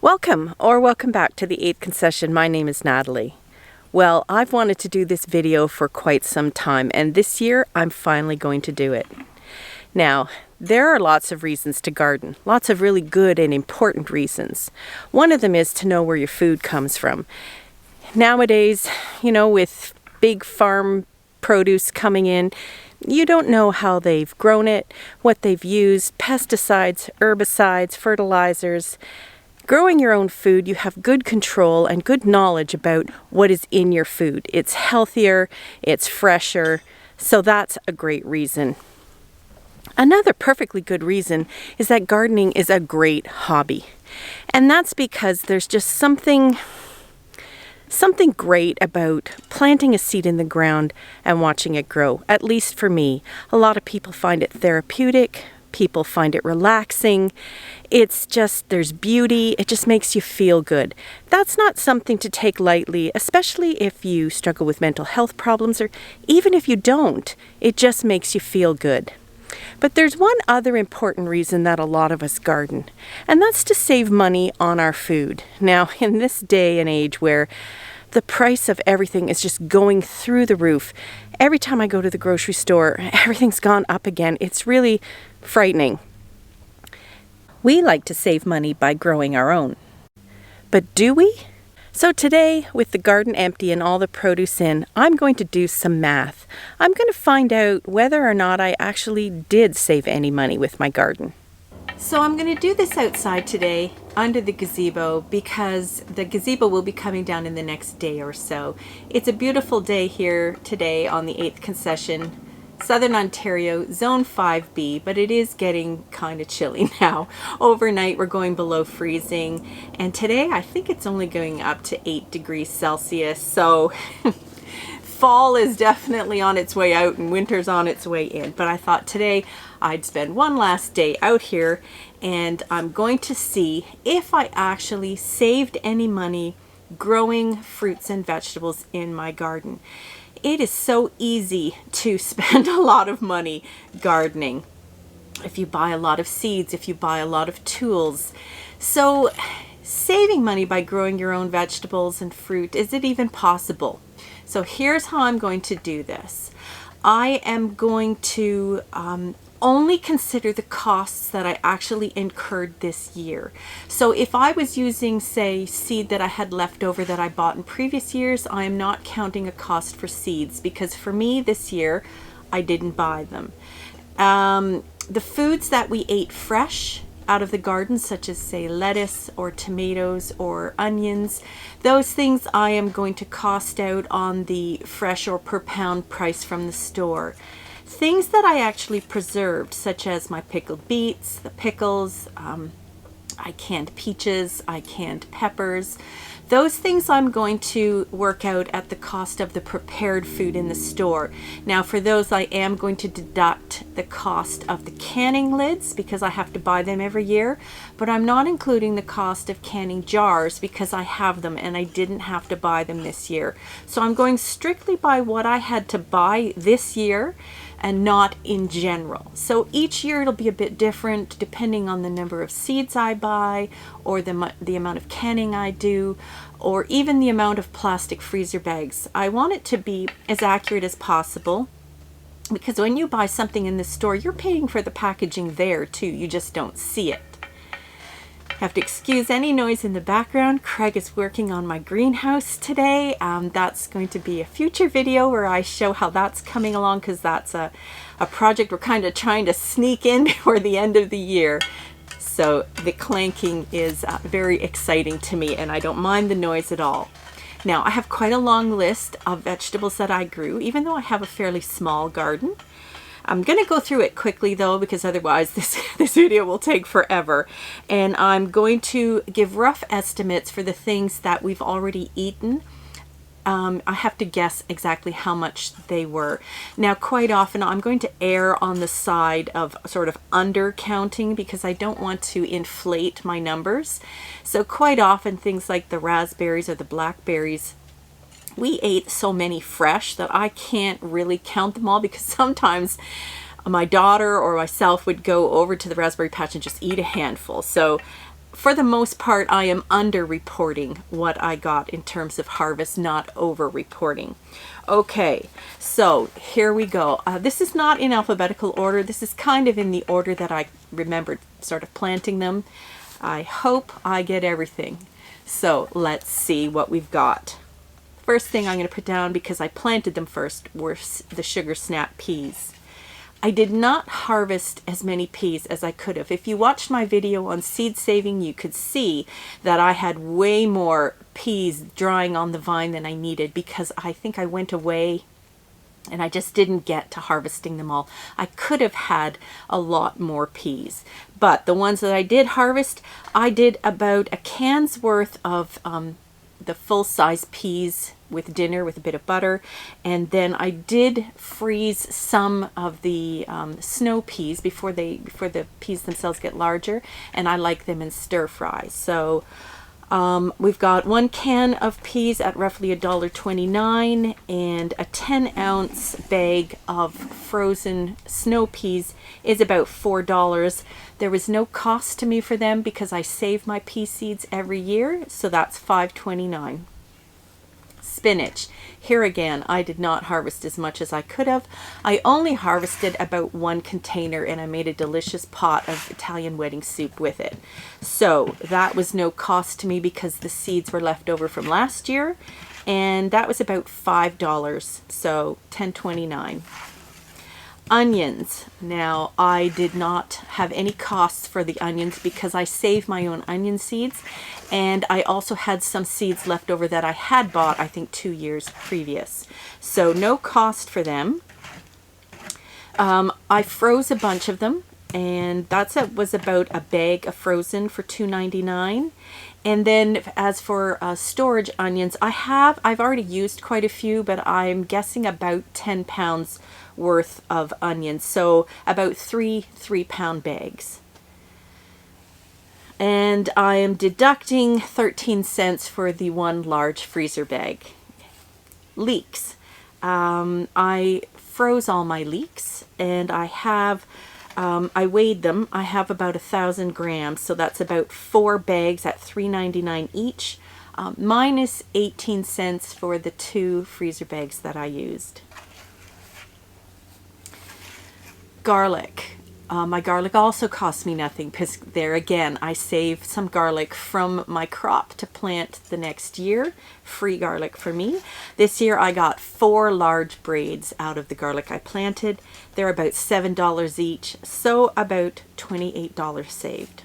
Welcome back to the 8th Concession. My name is Natalie. Well, I've wanted to do this video for quite some time, and this year I'm finally going to do it. Now, there are lots of reasons to garden, lots of really good and important reasons. One of them is to know where your food comes from. Nowadays, with big farm produce coming in, you don't know how they've grown it, what they've used, pesticides, herbicides, fertilizers. Growing your own food, you have good control and good knowledge about what is in your food. It's healthier, it's fresher, so that's a great reason. Another perfectly good reason is that gardening is a great hobby. And that's because there's just something great about planting a seed in the ground and watching it grow, at least for me. A lot of people find it therapeutic. People find it relaxing. It's just, there's beauty. It just makes you feel good. That's not something to take lightly, especially if you struggle with mental health problems, or even if you don't. It just makes you feel good. But there's one other important reason that a lot of us garden, and that's to save money on our food. Now, in this day and age where the price of everything is just going through the roof, every time I go to the grocery store, everything's gone up again. It's really frightening. We like to save money by growing our own. But do we? So today, with the garden empty and all the produce in, I'm going to do some math. I'm going to find out whether or not I actually did save any money with my garden. So I'm going to do this outside today under the gazebo because the gazebo will be coming down in the next day or so. It's a beautiful day here today on the 8th Concession, Southern Ontario, Zone 5B, but it is getting kind of chilly now. Overnight we're going below freezing, and today I think it's only going up to 8 degrees Celsius, so fall is definitely on its way out and winter's on its way in. But I thought today I'd spend one last day out here, and I'm going to see if I actually saved any money growing fruits and vegetables in my garden. It is so easy to spend a lot of money gardening if you buy a lot of seeds, if you buy a lot of tools. So saving money by growing your own vegetables and fruit, is it even possible? So here's how I'm going to do this. I am going to only consider the costs that I actually incurred this year. So if I was using, say, seed that I had left over that I bought in previous years, I am not counting a cost for seeds because for me this year, I didn't buy them. The foods that we ate fresh out of the garden, such as say lettuce or tomatoes or onions, those things I am going to cost out on the fresh or per pound price from the store. Things that I actually preserved, such as my pickled beets, the pickles, I canned peaches, I canned peppers. Those things I'm going to work out at the cost of the prepared food in the store. Now for those I am going to deduct the cost of the canning lids because I have to buy them every year, but I'm not including the cost of canning jars because I have them and I didn't have to buy them this year. So I'm going strictly by what I had to buy this year and not in general. So each year it'll be a bit different depending on the number of seeds I buy or the amount of canning I do, or even the amount of plastic freezer bags. I want it to be as accurate as possible because when you buy something in the store, you're paying for the packaging there too. You just don't see it. Have to excuse any noise in the background. Craig is working on my greenhouse today. That's going to be a future video where I show how that's coming along because that's a project we're kind of trying to sneak in before the end of the year. So the clanking is very exciting to me and I don't mind the noise at all. Now I have quite a long list of vegetables that I grew, even though I have a fairly small garden. I'm going to go through it quickly though because otherwise this video will take forever, and I'm going to give rough estimates for the things that we've already eaten. I have to guess exactly how much they were. Now quite often I'm going to err on the side of sort of undercounting because I don't want to inflate my numbers. So quite often things like the raspberries or the blackberries, we ate so many fresh that I can't really count them all because sometimes my daughter or myself would go over to the raspberry patch and just eat a handful. So for the most part, I am under-reporting what I got in terms of harvest, not over-reporting. Okay, so here we go. This is not in alphabetical order. This is kind of in the order that I remembered sort of planting them. I hope I get everything. So let's see what we've got. First thing I'm going to put down, because I planted them first, were the sugar snap peas. I did not harvest as many peas as I could have. If you watched my video on seed saving, you could see that I had way more peas drying on the vine than I needed, because I think I went away and I just didn't get to harvesting them all. I could have had a lot more peas, but the ones that I did harvest, I did about a can's worth of the full-size peas with dinner with a bit of butter, and then I did freeze some of the snow peas before the peas themselves get larger, and I like them in stir fries. So we've got 1 can of peas at roughly $1.29, and a 10-ounce bag of frozen snow peas is about $4. There was no cost to me for them because I save my pea seeds every year, so that's $5.29. Spinach. Here again, I did not harvest as much as I could have. I only harvested about 1 container, and I made a delicious pot of Italian wedding soup with it. So that was no cost to me because the seeds were left over from last year, and that was about $5, so $10.29. Onions. Now, I did not have any costs for the onions because I save my own onion seeds, and I also had some seeds left over that I had bought, I think, 2 years previous. So no cost for them. I froze a bunch of them, and was about a bag of frozen for $2.99. And then as for storage onions, I've already used quite a few, but I'm guessing about 10 pounds worth of onions, so about 3 3-pound bags. And I am deducting 13 cents for the 1 large freezer bag. Leeks. I froze all my leeks, and I weighed them. I have about 1,000 grams, so that's about 4 bags at $3.99 each, minus 18 cents for the 2 freezer bags that I used. Garlic. My garlic also cost me nothing because there again, I save some garlic from my crop to plant the next year. Free garlic for me. This year I got 4 large braids out of the garlic I planted. They're about $7 each, so about $28 saved.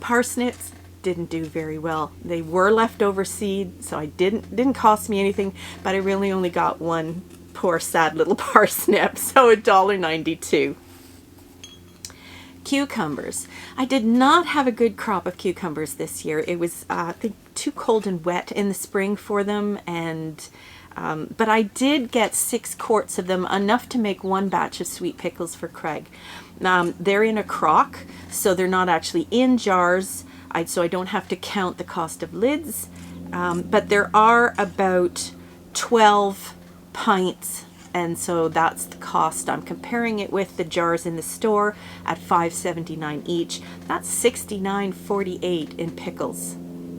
Parsnips didn't do very well. They were leftover seed, so I didn't cost me anything, but I really only got 1 poor sad little parsnip, so $1.92. Cucumbers. I did not have a good crop of cucumbers this year. It was I think too cold and wet in the spring for them, and but I did get 6 quarts of them, enough to make 1 batch of sweet pickles for Craig. They're in a crock, so they're not actually in jars, so I don't have to count the cost of lids, but there are about 12 pints, and so that's the cost. I'm comparing it with the jars in the store at $5.79 each. That's $69.48 in pickles.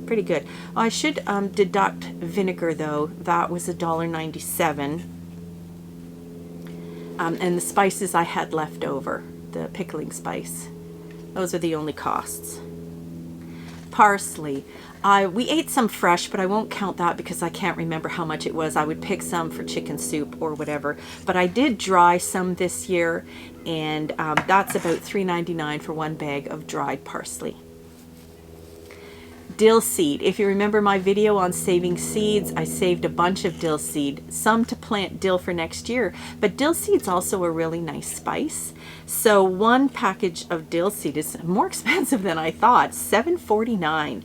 Pretty good. Oh, I should deduct vinegar though. That was $1.97. And the spices I had left over, the pickling spice. Those are the only costs. Parsley. We ate some fresh, but I won't count that because I can't remember how much it was. I would pick some for chicken soup or whatever. But I did dry some this year, and that's about $3.99 for 1 bag of dried parsley. Dill seed. If you remember my video on saving seeds, I saved a bunch of dill seed, some to plant dill for next year, but dill seed's also a really nice spice. So 1 package of dill seed is more expensive than I thought, $7.49.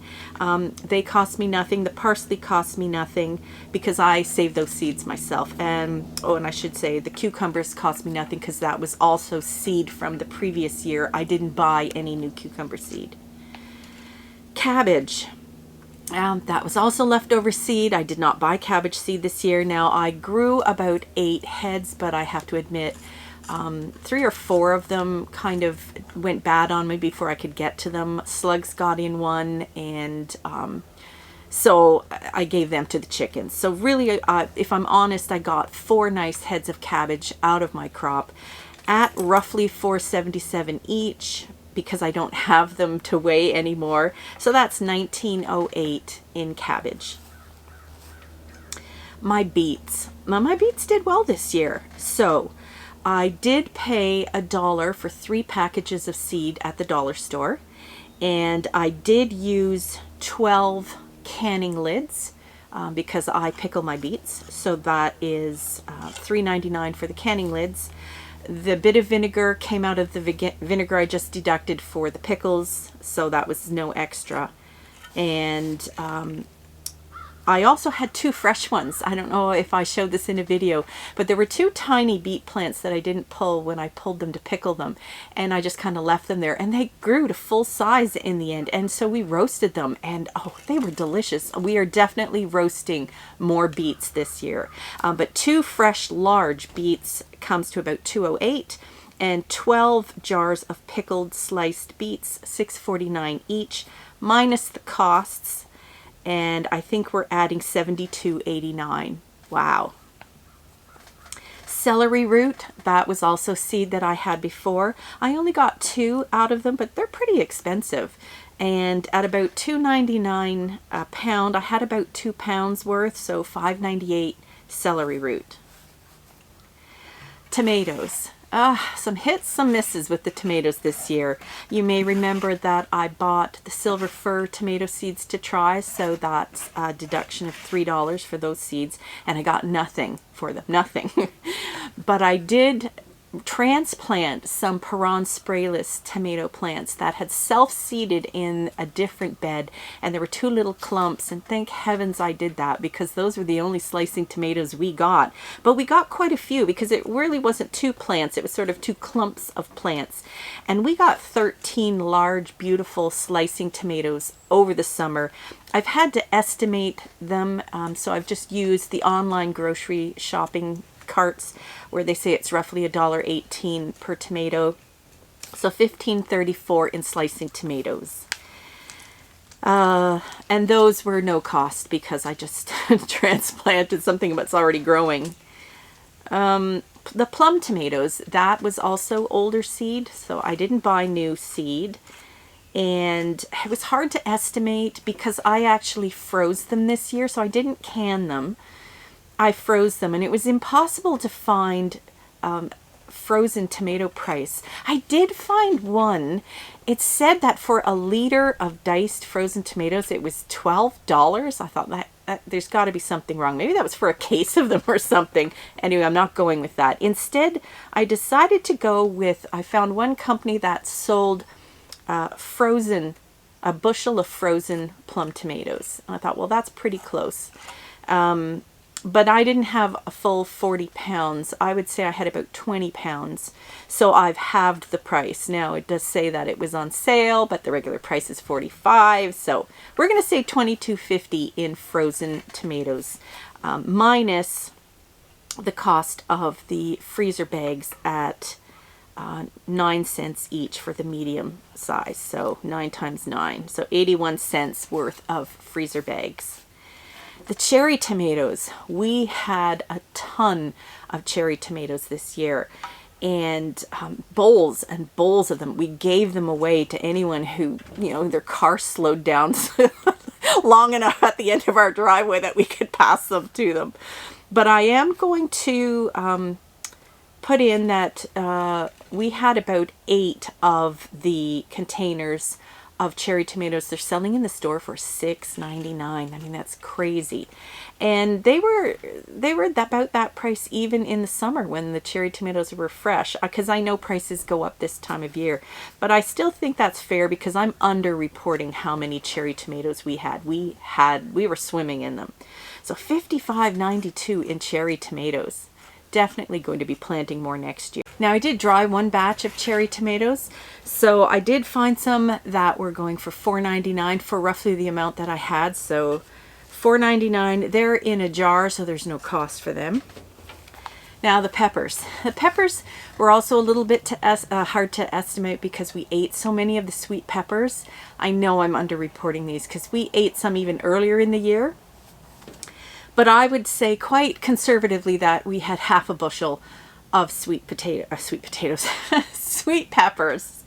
They cost me nothing. The parsley cost me nothing because I save those seeds myself. And I should say the cucumbers cost me nothing because that was also seed from the previous year. I didn't buy any new cucumber seed. Cabbage. That was also leftover seed. I did not buy cabbage seed this year. Now I grew about 8 heads, but I have to admit 3 or 4 of them kind of went bad on me before I could get to them. Slugs got in one, and so I gave them to the chickens. So really, if I'm honest, I got 4 nice heads of cabbage out of my crop at roughly $4.77 each, because I don't have them to weigh anymore. So that's $19.08 in cabbage. My beets. Now, my beets did well this year. So I did pay $1 for 3 packages of seed at the dollar store, and I did use 12 canning lids because I pickle my beets. So that is $3.99 for the canning lids. The bit of vinegar came out of the vinegar I just deducted for the pickles, so that was no extra. And I also had 2 fresh ones. I don't know if I showed this in a video, but there were 2 tiny beet plants that I didn't pull when I pulled them to pickle them, and I just kind of left them there, and they grew to full size in the end. And so we roasted them, and oh, they were delicious. We are definitely roasting more beets this year, but 2 fresh large beets comes to about $2.08, and 12 jars of pickled sliced beets, $6.49 each, minus the costs. And I think we're adding $72.89. Wow. Celery root, that was also seed that I had before. I only got 2 out of them, but they're pretty expensive. And at about $2.99 a pound, I had about 2 pounds worth, so $5.98 celery root. Tomatoes. Some hits, some misses with the tomatoes this year. You may remember that I bought the Silver Fir tomato seeds to try, so that's a deduction of $3 for those seeds, and I got nothing for them, nothing. But I did transplant some Perron sprayless tomato plants that had self-seeded in a different bed, and there were 2 little clumps, and thank heavens I did that, because those were the only slicing tomatoes we got. But we got quite a few, because it really wasn't 2 plants, it was sort of 2 clumps of plants, and we got 13 large beautiful slicing tomatoes over the summer. I've had to estimate them, so I've just used the online grocery shopping carts where they say it's roughly $1.18 per tomato, so $15.34 in slicing tomatoes. And those were no cost because I just transplanted something that's already growing. The plum tomatoes, that was also older seed, so I didn't buy new seed. And it was hard to estimate because I actually froze them this year, so I didn't can them. I froze them, and it was impossible to find frozen tomato price. I did find one. It said that for a liter of diced frozen tomatoes, it was $12. I thought that there's got to be something wrong. Maybe that was for a case of them or something. Anyway, I'm not going with that. Instead, I decided to go with, I found one company that sold frozen, a bushel of frozen plum tomatoes. I thought, well, that's pretty close. But I didn't have a full 40 pounds. I would say I had about 20 pounds. So I've halved the price. Now it does say that it was on sale, but the regular price is $45. So we're going to say $22.50 in frozen tomatoes, minus the cost of the freezer bags at 9 cents each for the medium size. So 9 times 9. So 81 cents worth of freezer bags. The cherry tomatoes, we had a ton of cherry tomatoes this year, and bowls and bowls of them. We gave them away to anyone who, you know, their car slowed down long enough at the end of our driveway that we could pass them to them. But I am going to put in that we had about 8 of the containers of cherry tomatoes. They're selling in the store for $6.99. I mean, that's crazy. And they were about that price even in the summer when the cherry tomatoes were fresh, because I know prices go up this time of year. But I still think that's fair because I'm under-reporting how many cherry tomatoes we had. We were swimming in them. So $55.92 in cherry tomatoes. Definitely going to be planting more next year. Now, I did dry one batch of cherry tomatoes, so I did find some that were going for $4.99 for roughly the amount that I had. So $4.99, they're in a jar, so there's no cost for them. Now the peppers. The peppers were also a little bit hard to estimate because we ate so many of the sweet peppers. I know I'm underreporting these because we ate some even earlier in the year. But I would say quite conservatively that we had half a bushel of sweet potatoes, sweet peppers.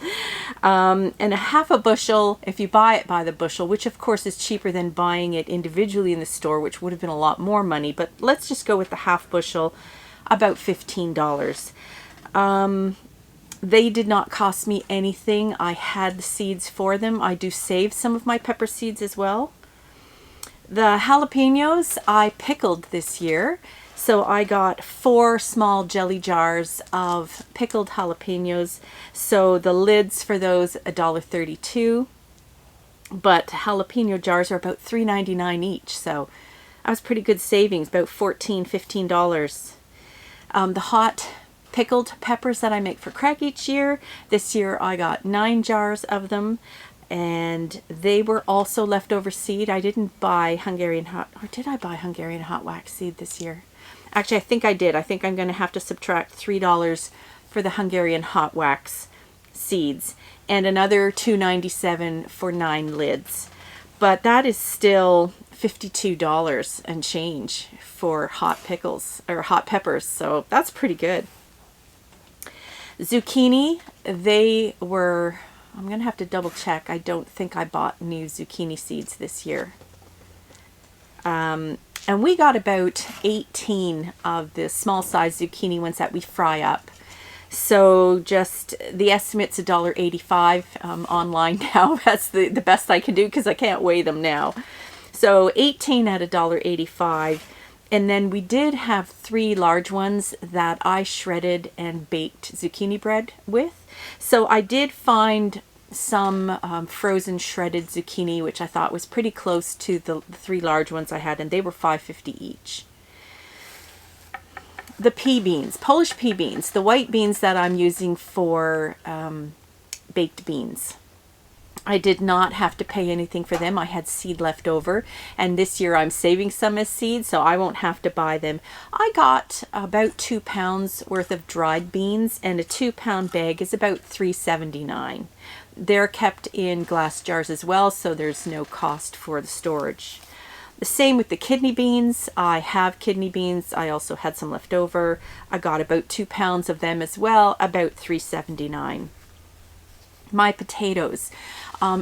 And a half a bushel, if you buy it by the bushel, which of course is cheaper than buying it individually in the store, which would have been a lot more money, but let's just go with the half bushel, about $15. They did not cost me anything. I had the seeds for them. I do save some of my pepper seeds as well. The jalapenos I pickled this year. So I got 4 small jelly jars of pickled jalapenos. So the lids for those $1.32. But jalapeno jars are about $3.99 each. So that was pretty good savings, about $15. The hot pickled peppers that I make for Craig each year. This year I got 9 jars of them. And they were also leftover seed. I didn't buy Hungarian hot, or did I buy Hungarian hot wax seed this year? Actually, I think I did. I think I'm going to have to subtract $3 for the Hungarian hot wax seeds and another $2.97 for 9 lids. But that is still $52 and change for hot pickles or hot peppers. So that's pretty good. Zucchini, they were, I'm going to have to double check. I don't think I bought new zucchini seeds this year. And we got about 18 of the small size zucchini ones that we fry up. So just the estimate's $1.85 online now. That's the best I can do because I can't weigh them now. So 18 at $1.85. And then we did have 3 large ones that I shredded and baked zucchini bread with. So I did find some frozen shredded zucchini, which I thought was pretty close to the 3 large ones I had, and they were $5.50 each. The pea beans, Polish pea beans, the white beans that I'm using for baked beans. I did not have to pay anything for them. I had seed left over, and this year I'm saving some as seed, so I won't have to buy them. I got about 2 pounds worth of dried beans, and a 2-pound bag is about $3.79. They're kept in glass jars as well, so there's no cost for the storage. The same with the kidney beans. I have kidney beans. I also had some left over. I got about 2 pounds of them as well, about $3.79. My potatoes.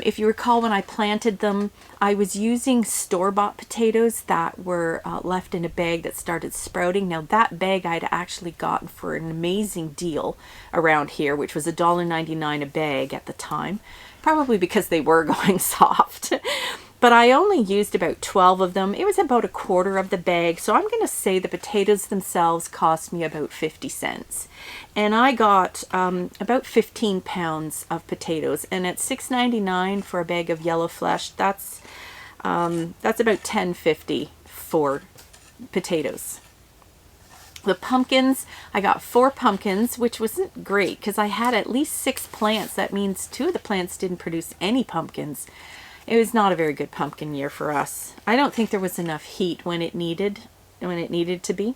If you recall, when I planted them, I was using store-bought potatoes that were left in a bag that started sprouting. Now that bag I'd actually gotten for an amazing deal around here, which was $1.99 a bag at the time, probably because they were going soft. But I only used about 12 of them. It was about a quarter of the bag. So I'm going to say the potatoes themselves cost me about 50 cents. And I got about 15 pounds of potatoes. And at $6.99 for a bag of yellow flesh, that's about $10.50 for potatoes. The pumpkins, I got 4 pumpkins, which wasn't great because I had at least 6 plants. That means 2 of the plants didn't produce any pumpkins. It was not a very good pumpkin year for us. I don't think there was enough heat when it needed to be.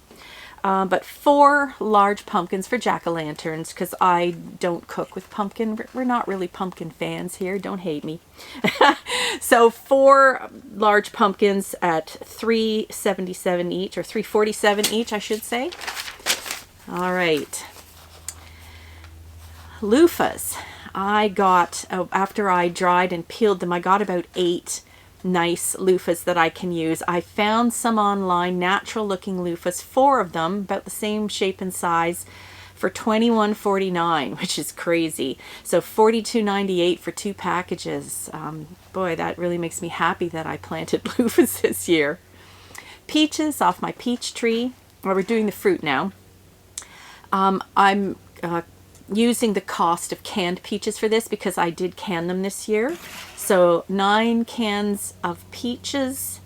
But 4 large pumpkins for jack-o'-lanterns because I don't cook with pumpkin. We're not really pumpkin fans here. Don't hate me. So 4 large pumpkins at $3.77 each, or $3.47 each, I should say. All right. Loofahs. I got, after I dried and peeled them, I got about 8 nice loofahs that I can use. I found some online, natural looking loofahs, 4 of them, about the same shape and size, for $21.49, which is crazy. So $42.98 for 2 packages. Boy, that really makes me happy that I planted loofahs this year. Peaches off my peach tree. Well, we're doing the fruit now. I'm using the cost of canned peaches for this because I did can them this year. So 9 cans of peaches,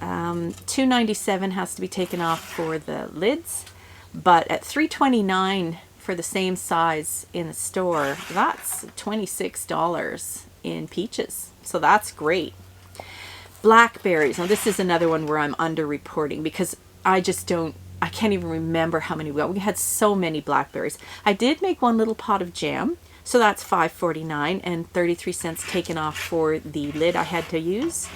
$2.97 has to be taken off for the lids, but at $3.29 for the same size in the store, that's $26 in peaches. So that's great. Blackberries. Now this is another one where I'm underreporting because I just don't I can't even remember how many we got. We had so many blackberries. I did make one little pot of jam, so that's $5.49 and 33 cents taken off for the lid I had to use.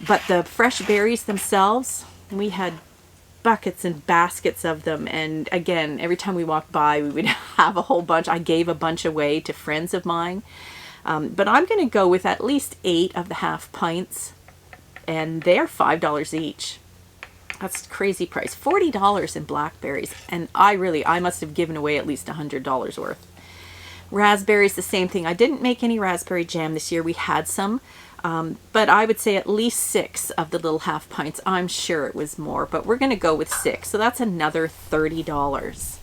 But the fresh berries themselves, we had buckets and baskets of them, and again, every time we walked by we would have a whole bunch. I gave a bunch away to friends of mine, but I'm going to go with at least 8 of the half pints, and they're $5 each. That's a crazy price. $40 in blackberries, and I must have given away at least $100 worth. Raspberries, the same thing. I didn't make any raspberry jam this year. We had some, but I would say at least 6 of the little half pints. I'm sure it was more, but we're going to go with 6. So that's another $30.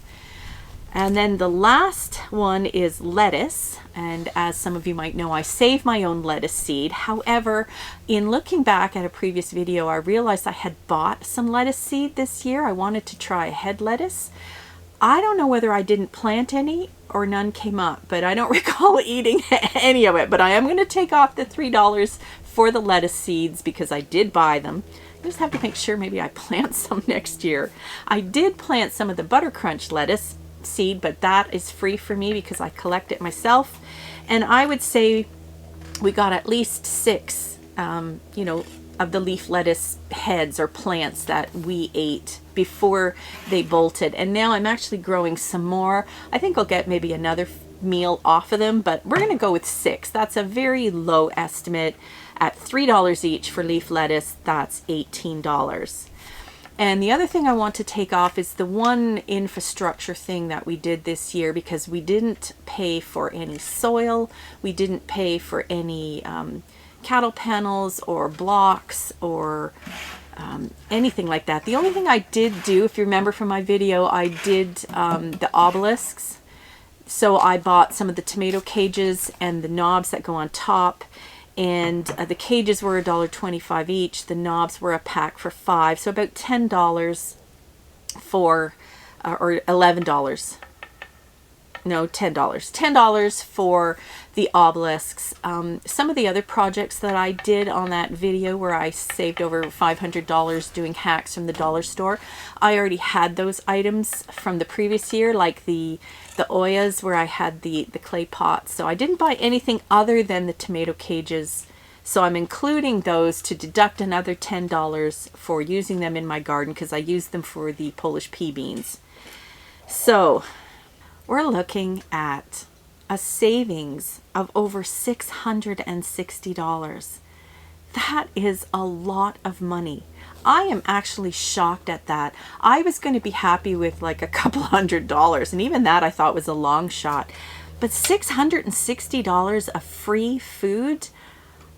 And then the last one is lettuce. And as some of you might know, I save my own lettuce seed. However, in looking back at a previous video, I realized I had bought some lettuce seed this year. I wanted to try a head lettuce. I don't know whether I didn't plant any or none came up, but I don't recall eating any of it. But I am going to take off the $3 for the lettuce seeds because I did buy them. I just have to make sure maybe I plant some next year. I did plant some of the Butter Crunch lettuce seed, but that is free for me because I collect it myself. And I would say we got at least 6, of the leaf lettuce heads or plants that we ate before they bolted. And now I'm actually growing some more. I think I'll get maybe another meal off of them, but we're going to go with 6. That's a very low estimate. At $3 each for leaf lettuce, that's $18. And the other thing I want to take off is the one infrastructure thing that we did this year, because we didn't pay for any soil, we didn't pay for any cattle panels or blocks or anything like that. The only thing I did do, if you remember from my video, I did the obelisks. So I bought some of the tomato cages and the knobs that go on top. And the cages were $1.25 each. The knobs were a pack for $5, so about $10 for, or $11. No, $10 for the obelisks. Some of the other projects that I did on that video where I saved over $500 doing hacks from the dollar store, I already had those items from the previous year, like the Oyas where I had the clay pots. So I didn't buy anything other than the tomato cages. So I'm including those to deduct another $10 for using them in my garden because I used them for the Polish pea beans. So we're looking at a savings of over $660. That is a lot of money. I am actually shocked at that. I was going to be happy with like a couple $100, and even that I thought was a long shot. But $660 of free food?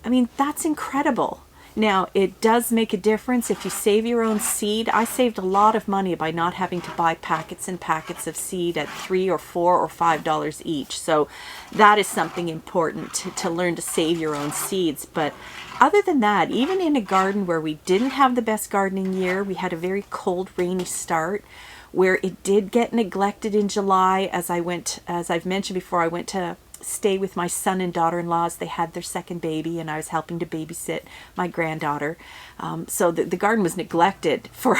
I mean, that's incredible. Now, it does make a difference if you save your own seed. I saved a lot of money by not having to buy packets and packets of seed at $3 or $4 or $5 each. So that is something important to learn to save your own seeds. But other than that, even in a garden where we didn't have the best gardening year, we had a very cold, rainy start where it did get neglected in July. As I've mentioned before, I went to stay with my son and daughter-in-law as they had their second baby, and I was helping to babysit my granddaughter. So the garden was neglected for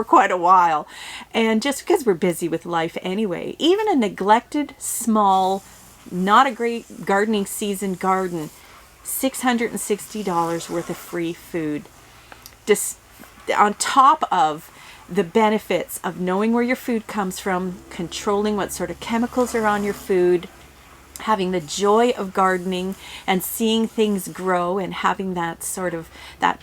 quite a while, and just because we're busy with life anyway. Even a neglected, small, not a great gardening season garden, $660 worth of free food. Just on top of the benefits of knowing where your food comes from, controlling what sort of chemicals are on your food, having the joy of gardening and seeing things grow and having that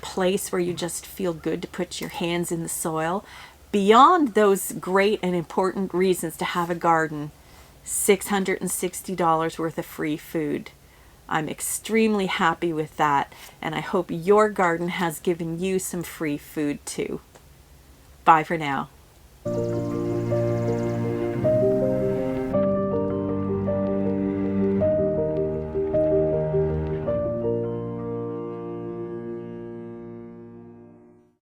place where you just feel good to put your hands in the soil. Beyond those great and important reasons to have a garden, $660 worth of free food. I'm extremely happy with that, and I hope your garden has given you some free food too. Bye for now.